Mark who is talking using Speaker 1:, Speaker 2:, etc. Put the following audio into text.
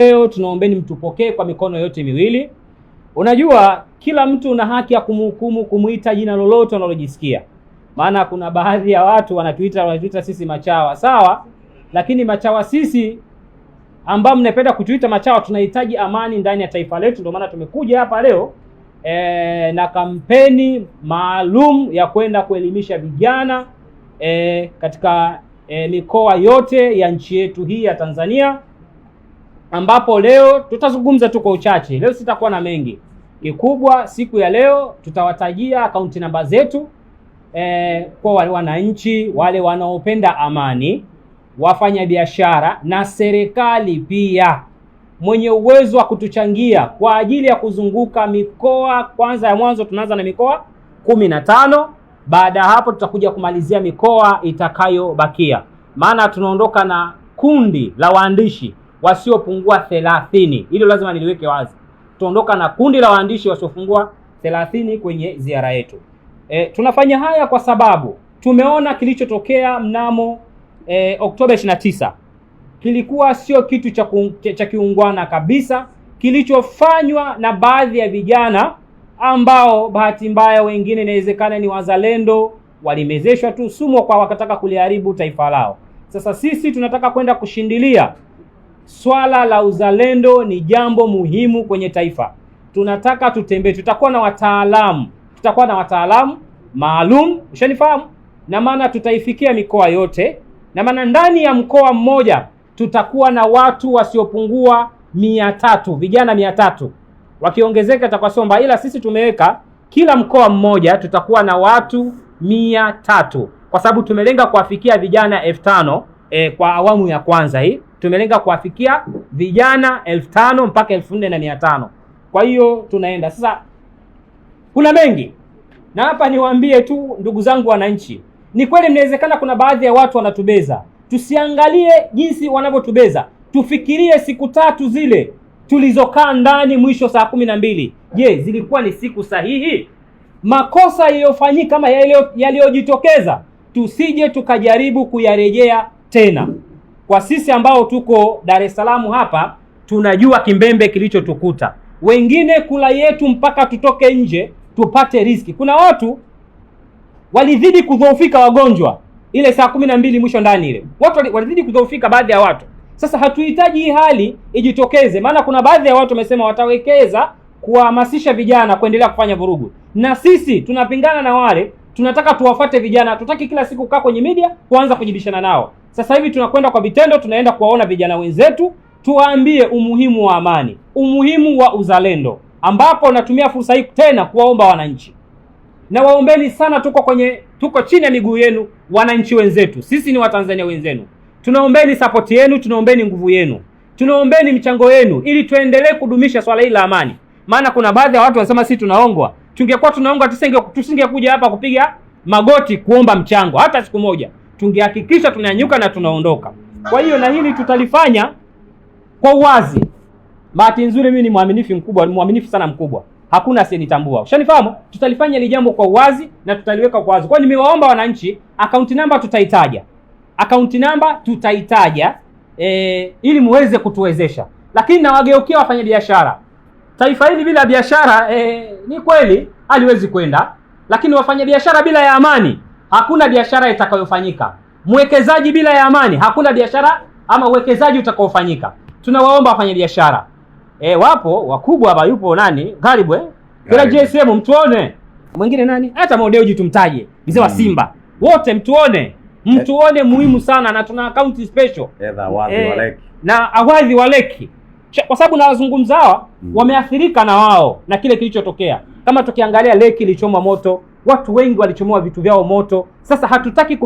Speaker 1: Leo tunaombeni mtupokee kwa mikono yote miwili. Unajua kila mtu una haki ya kumhukumu, kumuita jina lolote analojisikia. Maana kuna baadhi ya watu wanatuita sisi machawa, sawa? Lakini machawa sisi ambao mnapenda kutuita machawa, tunahitaji amani ndani ya taifa letu. Ndio maana tumekuja hapa leo na kampeni maalum ya kwenda kuelimisha vijana katika mikoa yote ya nchi yetu hii ya Tanzania, ambapo leo tutazungumza tu kwa uchache. Leo sitakuwa na mengi. Kikubwa siku ya leo tutawatajia akaunti namba zetu kwa wale wananchi wale wanaopenda amani, wafanya biashara na serikali pia mwenye uwezo wa kutuchangia kwa ajili ya kuzunguka mikoa. Kwanza ya mwanzo tunaanza na mikoa 15. Baada hapo tutakuja kumalizia mikoa itakayobakia, maana tunaondoka na kundi la waandishi wasiopungua 30. Hilo lazima niliweke wazi. Tuondoka na kundi la waandishi wasiopungua 30 kwenye ziara yetu. Tunafanya haya kwa sababu tumeona kilichotokea mnamo Oktoba 29 kilikuwa sio kitu cha kiungwana kabisa, kilichofanywa na baadhi ya vijana ambao bahati mbaya wengine inawezekana ni wazalendo, walimezeshwa tu sumu kwa wakataka kuliharibu taifa lao. Sasa sisi tunataka kwenda kushindilia swala la uzalendo. Ni jambo muhimu kwenye taifa. Tunataka tutembee, tutakuwa na wataalamu maalum, ushanifahamu? Na maana tutaifikia mikoa yote, na maana ndani ya mkoa mmoja tutakuwa na watu wasiopungua 300, vijana 300. Wakiongezeka itakuwa somba, ila sisi tumeweka kila mkoa mmoja tutakuwa na watu 300, kwa sababu tumelenga kuwafikia vijana 5000 kwa awamu ya kwanza hii. Tumelenga kuwafikia vijana 5000 mpaka 4500. Kwa hiyo tunaenda sasa. Kuna mengi, na hapa niwaambie tu ndugu zangu wananchi, ni kweli mnawezekana kuna baadhi ya watu wanatubeza. Tusiangalie jinsi wanavyotubeza, tufikirie siku 3 zile tulizokaa ndani mwisho saa 12. Je, zilikuwa ni siku sahihi? Makosa yaliyofanyika kama yaliyojitokeza tusije tukajaribu kuyarejea tena. Kwa sisi ambao tuko Dar es Salaam hapa, tunajua kimbembe kilichotukuta. Wengine kula yetu mpaka tutoke nje tupate riziki. Kuna watu walidhidi kudhoofika, wagonjwa ile saa 12 mwisho ndani ile. Watu walidhidi kudhoofika, baadhi ya watu. Sasa hatuhitaji hii hali ijitokeze, maana kuna baadhi ya watu wamesema watawekeza kuhamasisha vijana kuendelea kufanya vurugu. Na sisi tunapingana na wale, tunataka tuwafate vijana. Tutaki kila siku kukaa kwenye media kuanza kujibishana nao. Sasa hivi tunakwenda kwa vitendo, tunaenda kuwaona vijana wenzetu, tuwaambie umuhimu wa amani, umuhimu wa uzalendo, ambapo natumia fursa hii tena kuwaomba wananchi. Na waombeni sana, tuko chini ya miguu yenu wananchi wenzetu. Sisi ni Watanzania wenzenu. Tunaombeni support yenu, tunaombeni nguvu yenu, tunaombeni mchango yenu ili tuendelee kudumisha swala hili la amani. Maana kuna baadhi ya watu wanasema sisi tunaongwa. Tungekuwa tunaongwa tusingekuja hapa kupiga magoti kuomba mchango hata siku moja. Tungehakikisha tunanyanyuka na tunaondoka. Kwa hiyo na hili tutalifanya kwa uwazi. Bahati nzuri mimi ni mwaminifu sana mkubwa. Hakuna asiyenitambua. Ushanifahamu? Tutalifanya hili jambo kwa uwazi na tutaliweka kwa wazi. Kwa hiyo nimewaomba wananchi, akaunti namba tutaitaja ili muweze kutuwezesha. Lakini na wageukia wafanya biashara. Taifa hili bila biashara ni kweli haliwezi kwenda, lakini wafanya biashara bila ya amani hakuna biashara itakayofanyika. Mwekezaji bila ya amani hakuna biashara ama uwekezaji utakaofanyika. Tunawaomba wafanya biashara. Wapo wakubwa hapa, yupo nani? Karibu Kuna JSM mtuone. Mwingine nani? Hata Modeo tumtaje. Mzee wa Simba. Wote mtuone. Muhimu sana, na tuna account special. Na Awadhi Waleki. Kwa sababu na wazungumza hawa wameathirika na wao na kile kilichotokea. Kama tukiangalia Leki ilichomwa moto, watu wengi walichomoa vitu vyao moto. Sasa hatutaki